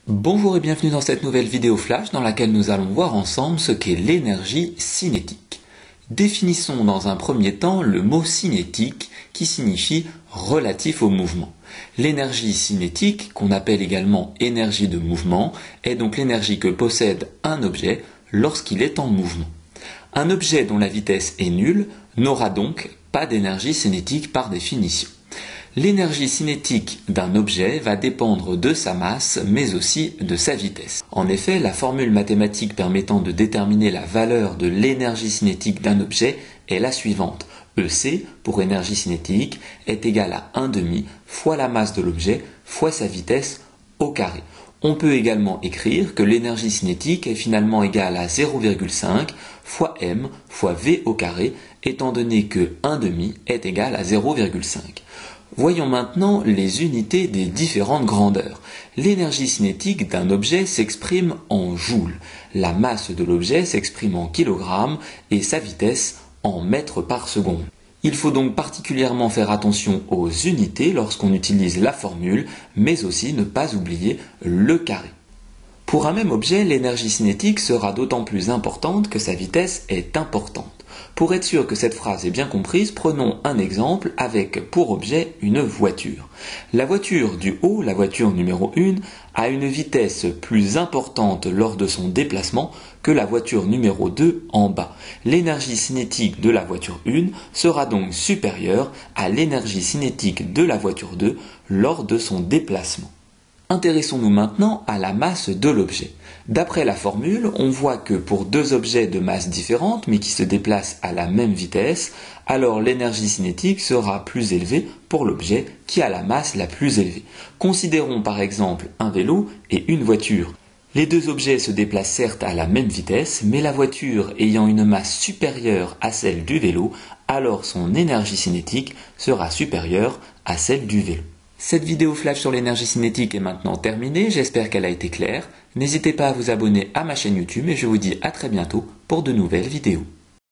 Bonjour et bienvenue dans cette nouvelle vidéo flash dans laquelle nous allons voir ensemble ce qu'est l'énergie cinétique. Définissons dans un premier temps le mot cinétique qui signifie relatif au mouvement. L'énergie cinétique, qu'on appelle également énergie de mouvement, est donc l'énergie que possède un objet lorsqu'il est en mouvement. Un objet dont la vitesse est nulle n'aura donc pas d'énergie cinétique par définition. L'énergie cinétique d'un objet va dépendre de sa masse, mais aussi de sa vitesse. En effet, la formule mathématique permettant de déterminer la valeur de l'énergie cinétique d'un objet est la suivante. EC, pour énergie cinétique, est égal à 1/2 fois la masse de l'objet fois sa vitesse au carré. On peut également écrire que l'énergie cinétique est finalement égale à 0,5 fois m fois v au carré, étant donné que 1/2 est égal à 0,5. Voyons maintenant les unités des différentes grandeurs. L'énergie cinétique d'un objet s'exprime en joules, la masse de l'objet s'exprime en kilogrammes et sa vitesse en mètres par seconde. Il faut donc particulièrement faire attention aux unités lorsqu'on utilise la formule, mais aussi ne pas oublier le carré. Pour un même objet, l'énergie cinétique sera d'autant plus importante que sa vitesse est importante. Pour être sûr que cette phrase est bien comprise, prenons un exemple avec pour objet une voiture. La voiture du haut, la voiture numéro 1, a une vitesse plus importante lors de son déplacement que la voiture numéro 2 en bas. L'énergie cinétique de la voiture 1 sera donc supérieure à l'énergie cinétique de la voiture 2 lors de son déplacement. Intéressons-nous maintenant à la masse de l'objet. D'après la formule, on voit que pour deux objets de masse différente mais qui se déplacent à la même vitesse, alors l'énergie cinétique sera plus élevée pour l'objet qui a la masse la plus élevée. Considérons par exemple un vélo et une voiture. Les deux objets se déplacent certes à la même vitesse, mais la voiture ayant une masse supérieure à celle du vélo, alors son énergie cinétique sera supérieure à celle du vélo. Cette vidéo flash sur l'énergie cinétique est maintenant terminée, j'espère qu'elle a été claire. N'hésitez pas à vous abonner à ma chaîne YouTube et je vous dis à très bientôt pour de nouvelles vidéos.